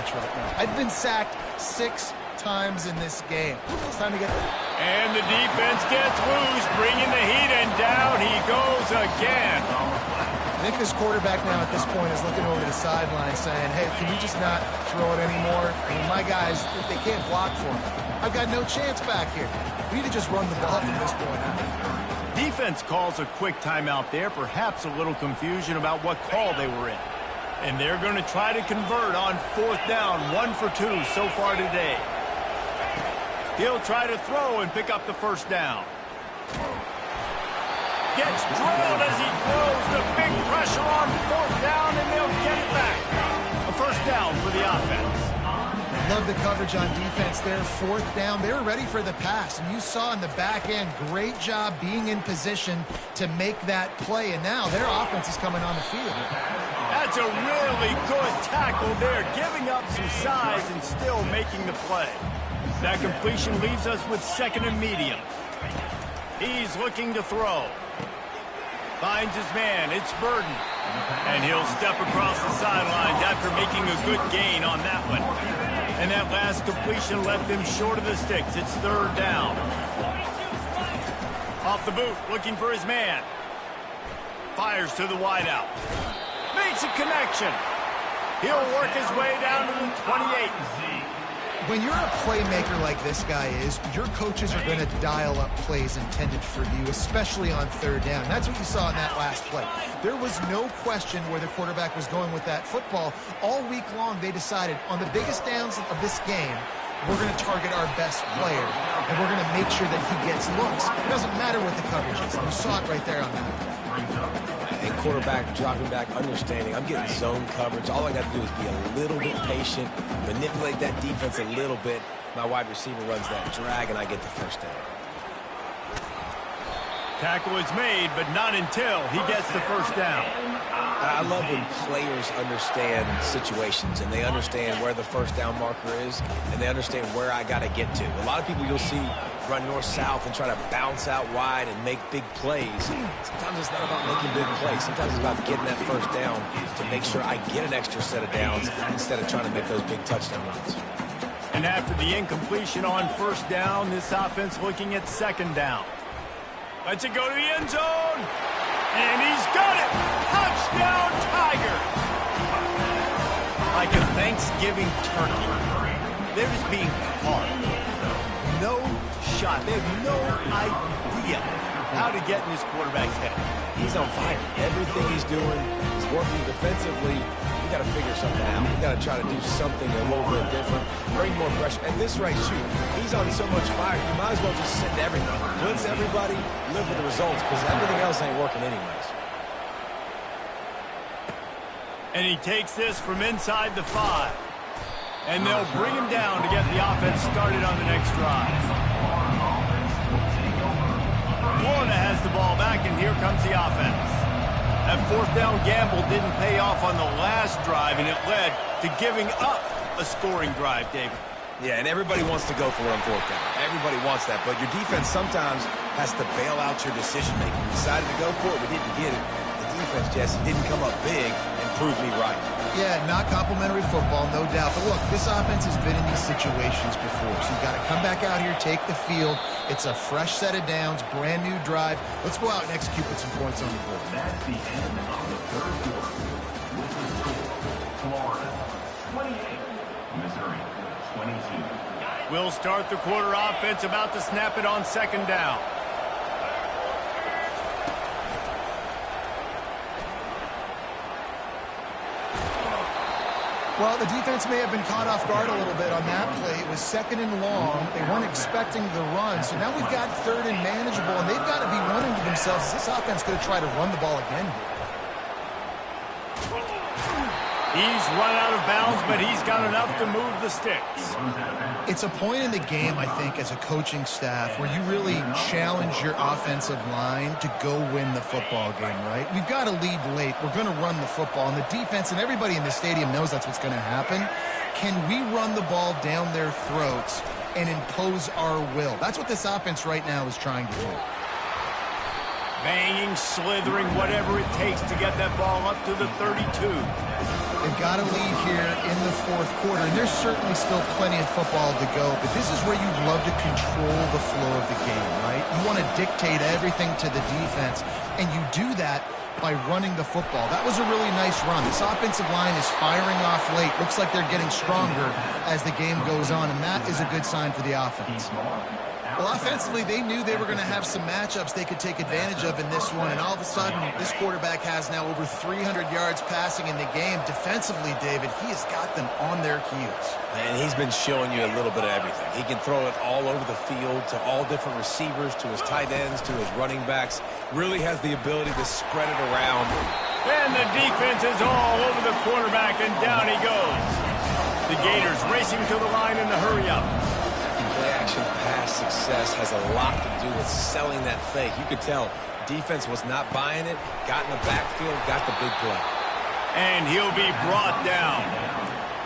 watch right now. I've been sacked 6 times in this game. It's time to get there. And the defense gets loose, bringing the heat, and down he goes again. I think this quarterback now at this point is looking over the sideline saying, hey, can we just not throw it anymore? I mean, my guys, they can't block for me. I've got no chance back here. We need to just run the ball from this point on. Defense calls a quick timeout there, perhaps a little confusion about what call they were in. And they're going to try to convert on 4th down, 1 for 2 so far today. He'll try to throw and pick up the first down. Gets drilled as he throws. The big pressure on 4th down, and they'll get it back. A first down for the offense. Love the coverage on defense there. 4th down. They were ready for the pass. And you saw in the back end, great job being in position to make that play. And now their offense is coming on the field. That's a really good tackle there, giving up some size and still making the play. That completion leaves us with 2nd and medium. He's looking to throw. Finds his man. It's Burden. And he'll step across the sidelines after making a good gain on that one. And that last completion left him short of the sticks. It's 3rd down. Off the boot, looking for his man. Fires to the wideout. Makes a connection. He'll work his way down to the 28. When you're a playmaker like this guy is, your coaches are going to dial up plays intended for you, especially on 3rd down. That's what you saw in that last play. There was no question where the quarterback was going with that football. All week long, they decided on the biggest downs of this game, we're going to target our best player, and we're going to make sure that he gets looks. It doesn't matter what the coverage is. You saw it right there on that. And quarterback dropping back, understanding I'm getting zone coverage. All I got to do is be a little bit patient, manipulate that defense a little bit. My wide receiver runs that drag, and I get the first down. Tackle is made, but not until he gets the first down. I love when players understand situations, and they understand where the first down marker is, and they understand where I got to get to. A lot of people you'll see run north-south and try to bounce out wide and make big plays. Sometimes it's not about making big plays. Sometimes it's about getting that first down to make sure I get an extra set of downs instead of trying to make those big touchdown runs. And after the incompletion on 1st down, this offense looking at 2nd down. Lets it go to the end zone. And he's got it. Touchdown, Tiger. Like a Thanksgiving turkey. They're just being carved. No shot. They have no idea how to get in this quarterback's head. He's on fire. Everything he's doing is working defensively. We got to figure something out. We got to try to do something a little bit different, bring more pressure. And this right, shoot, he's on so much fire, you might as well just send everything. Blitz everybody, live with the results, because everything else ain't working anyways. And he takes this from inside the 5. And they'll bring him down to get the offense started on the next drive. Florida has the ball back, and here comes the offense. That 4th down gamble didn't pay off on the last drive, and it led to giving up a scoring drive, David. Yeah, and everybody wants to go for it on 4th down. Everybody wants that, but your defense sometimes has to bail out your decision-making. We decided to go for it, we didn't get it. The defense, Jesse, didn't come up big and prove me right. Yeah, not complimentary football, no doubt. But look, this offense has been in these situations before. So you've got to come back out here, take the field. It's a fresh set of downs, brand new drive. Let's go out and execute with some points on the board. That's the end of the 3rd quarter. With the score, Florida 28, Missouri 22. We'll start the quarter offense, about to snap it on 2nd down. Well, the defense may have been caught off guard a little bit on that play. It was 2nd and long. They weren't expecting the run. So now we've got 3rd and manageable, and they've got to be wondering to themselves, is this offense going to try to run the ball again here? He's run out of bounds, but he's got enough to move the sticks. It's a point in the game, I think, as a coaching staff where you really challenge your offensive line to go win the football game, right? We've got to lead late. We're going to run the football. And the defense and everybody in the stadium knows that's what's going to happen. Can we run the ball down their throats and impose our will? That's what this offense right now is trying to do. Banging, slithering, whatever it takes to get that ball up to the 32. They've got a lead here in the fourth quarter, and there's certainly still plenty of football to go, but this is where you'd love to control the flow of the game, right? You want to dictate everything to the defense, and you do that by running the football. That was a really nice run. This offensive line is firing off late. Looks like they're getting stronger as the game goes on, and that is a good sign for the offense. Well, offensively, they knew they were going to have some matchups they could take advantage of in this one, and all of a sudden, this quarterback has now over 300 yards passing in the game. Defensively, David, he has got them on their heels. And he's been showing you a little bit of everything. He can throw it all over the field to all different receivers, to his tight ends, to his running backs. Really has the ability to spread it around. And the defense is all over the quarterback, and down he goes. The Gators racing to the line in the hurry-up. Play-action pass success has a lot to do with selling that fake. You could tell defense was not buying it, got in the backfield, got the big play. And he'll be brought down.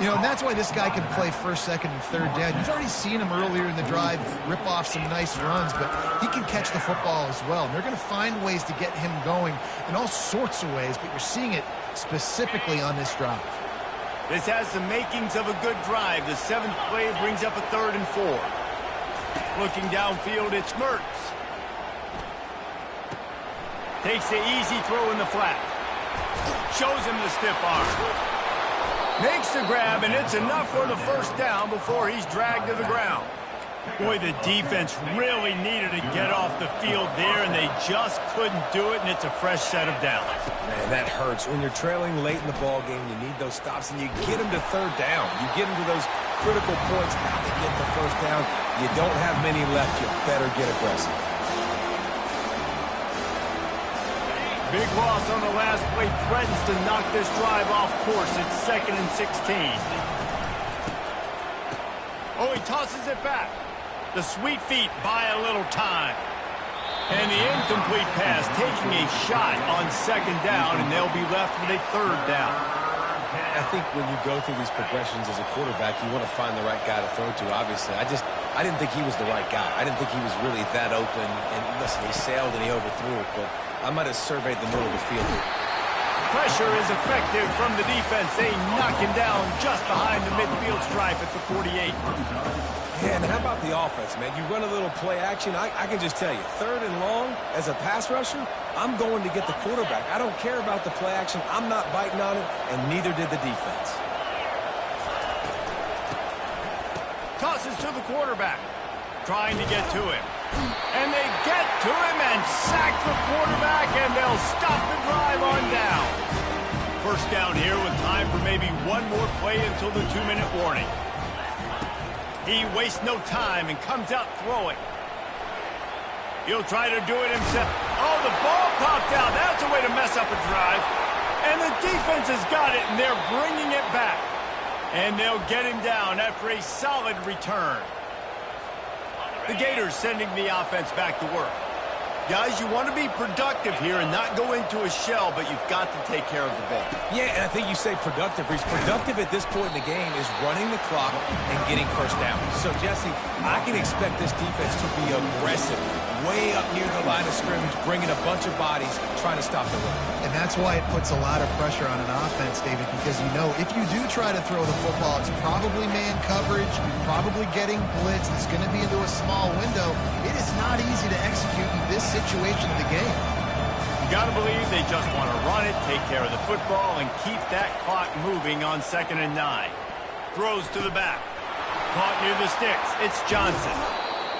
You know, and that's why this guy can play first, second, and third down. You've already seen him earlier in the drive rip off some nice runs, but he can catch the football as well. And they're going to find ways to get him going in all sorts of ways, but you're seeing it specifically on this drive. This has the makings of a good drive. The seventh play brings up a 3rd and 4. Looking downfield, it's Mertz. Takes the easy throw in the flat. Shows him the stiff arm. Makes the grab, and it's enough for the first down before he's dragged to the ground. Boy, the defense really needed to get off the field there, and they just couldn't do it, and it's a fresh set of downs. Man, that hurts. When you're trailing late in the ball game, you need those stops, and you get them to 3rd down. You get them to those critical points, how to get the first down. You don't have many left. You better get aggressive. Big loss on the last play threatens to knock this drive off course. It's 2nd and 16. Oh, he tosses it back. The sweet feet buy a little time. And the incomplete pass taking a shot on 2nd down, and they'll be left with a 3rd down. I think when you go through these progressions as a quarterback, you want to find the right guy to throw to, obviously. I didn't think he was the right guy. I didn't think he was really that open. And listen, he sailed and he overthrew it, but I might have surveyed the middle of the field. Pressure is effective from the defense. They knock him down just behind the midfield stripe at the 48. Yeah, and how about the offense, man? You run a little play action. I can just tell you, 3rd and long, as a pass rusher, I'm going to get the quarterback. I don't care about the play action. I'm not biting on it, and neither did the defense. Tosses to the quarterback, trying to get to him. And they get to him and sack the quarterback, and they'll stop the drive on down. First down here with time for maybe one more play until the 2-minute warning. He wastes no time and comes out throwing. He'll try to do it himself. Oh, the ball popped out. That's a way to mess up a drive. And the defense has got it, and they're bringing it back. And they'll get him down after a solid return. The Gators sending the offense back to work. Guys, you want to be productive here and not go into a shell, but you've got to take care of the ball. Yeah, and I think you say productive. He's productive at this point in the game is running the clock and getting first down. So, Jesse, I can expect this defense to be aggressive, way up near the line of scrimmage, bringing a bunch of bodies, trying to stop the run. And that's why it puts a lot of pressure on an offense, David, because you know if you do try to throw the football, it's probably man coverage, probably getting blitzed. It's going to be into a small window. It is not easy to execute in this situation of the game. You got to believe they just want to run it, take care of the football, and keep that clock moving on 2nd and 9. Throws to the back. Caught near the sticks. It's Johnson.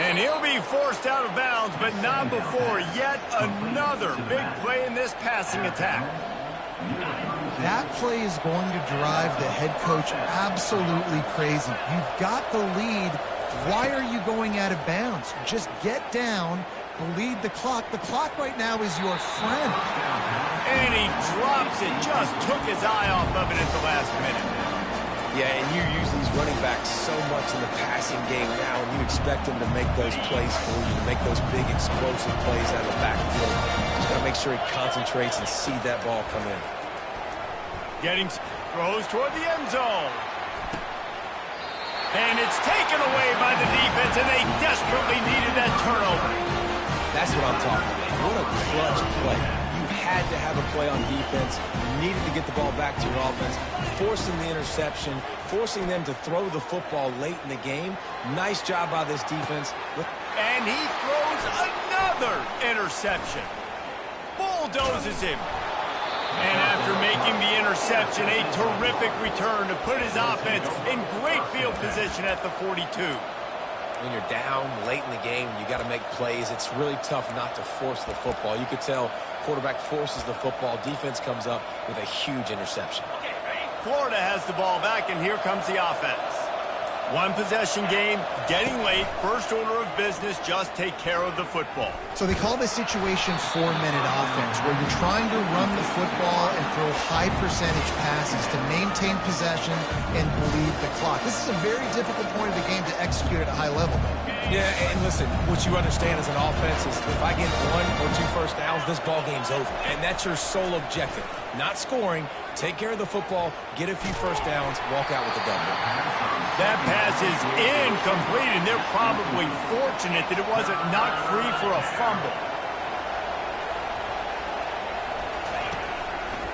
And he'll be forced out of bounds, but not before yet another big play in this passing attack. That play is going to drive the head coach absolutely crazy. You've got the lead. Why are you going out of bounds? Just get down, bleed the clock. The clock right now is your friend. And he drops it. Just took his eye off of it at the last minute. Yeah, and you use these running backs so much in the passing game now, and you expect them to make those plays for you, to make those big explosive plays out of the backfield. Just got to make sure he concentrates and see that ball come in. Getting throws toward the end zone. And it's taken away by the defense, and they desperately needed that turnover. That's what I'm talking about. What a clutch play. You had to have a play on defense. You needed to get the ball back to your offense, forcing the interception, forcing them to throw the football late in the game. Nice job by this defense. And he throws another interception. Bulldozes him. And after making the interception, a terrific return to put his offense in great field position at the 42. When you're down late in the game, you got to make plays. It's really tough not to force the football. You could tell quarterback forces the football. Defense comes up with a huge interception. Florida has the ball back, and here comes the offense. One possession game, getting late, first order of business, just take care of the football. So they call this situation 4-minute offense, where you're trying to run the football and throw high percentage passes to maintain possession and bleed the clock. This is a very difficult point of the game to execute at a high level, though. Yeah, and listen, what you understand as an offense is if I get 1 or 2 first downs, this ball game's over. And that's your sole objective. Not scoring, take care of the football, get a few first downs, walk out with the W. That pass is incomplete, and they're probably fortunate that it wasn't knocked free for a fumble.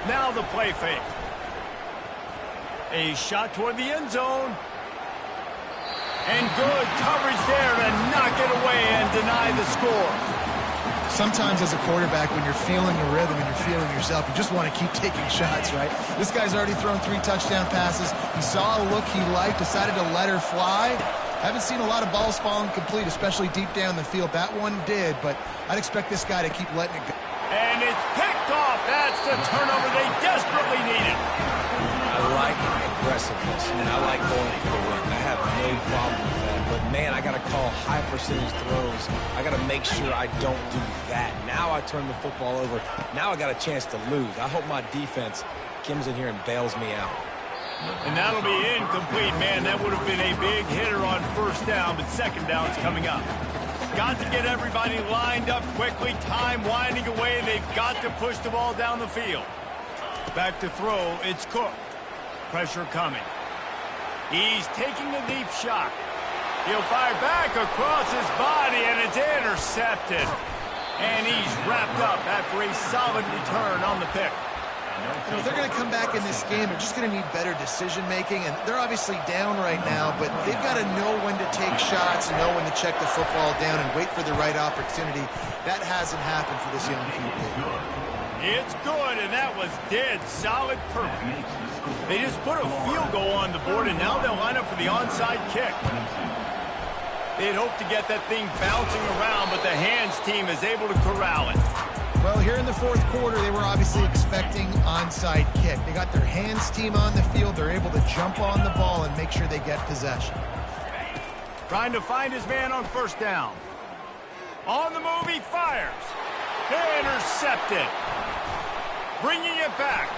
Now the play fake. A shot toward the end zone. And good coverage there to knock it away and deny the score. Sometimes as a quarterback, when you're feeling the rhythm and you're feeling yourself, you just want to keep taking shots, right? This guy's already thrown 3 touchdown passes. He saw a look he liked, decided to let her fly. Haven't seen a lot of balls falling complete, especially deep down the field. That one did, but I'd expect this guy to keep letting it go. And it's picked off. That's the turnover they desperately needed. I like aggressiveness, and I like going for the win. I have no problem with that. But, man, I got to call high percentage throws. I got to make sure I don't do that. Now I turn the football over. Now I got a chance to lose. I hope my defense comes in here and bails me out. And that'll be incomplete, man. That would have been a big hitter on first down, but second down's coming up. Got to get everybody lined up quickly. Time winding away. They've got to push the ball down the field. Back to throw. It's Cook. Pressure coming. He's taking a deep shot. He'll fire back across his body, and it's intercepted. And he's wrapped up after a solid return on the pick. You know, if they're going to come back in this game, they're just going to need better decision-making, and they're obviously down right now, but they've got to know when to take shots and know when to check the football down and wait for the right opportunity. That hasn't happened for this young QB. It's good, and that was dead solid perfect. They just put a field goal on the board, and now they'll line up for the onside kick. They'd hope to get that thing bouncing around, but the hands team is able to corral it. Well, here in the fourth quarter, they were obviously expecting onside kick. They got their hands team on the field. They're able to jump on the ball and make sure they get possession. Trying to find his man on first down. On the move, he fires. Intercepted. Bringing it back.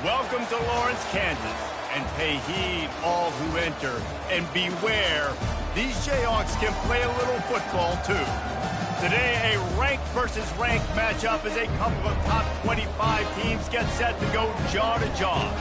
Welcome to Lawrence, Kansas, and pay heed all who enter, and beware, these Jayhawks can play a little football too. Today, a ranked versus ranked matchup as a couple of top 25 teams get set to go jaw to jaw.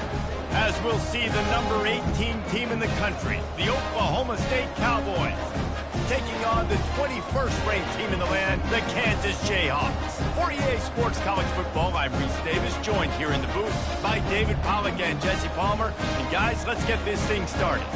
As we'll see the number 18 team in the country, the Oklahoma State Cowboys, taking on the 21st ranked team in the land, the Kansas Jayhawks. For EA Sports College Football, I'm Reese Davis, joined here in the booth by David Pollack and Jesse Palmer. And guys, let's get this thing started.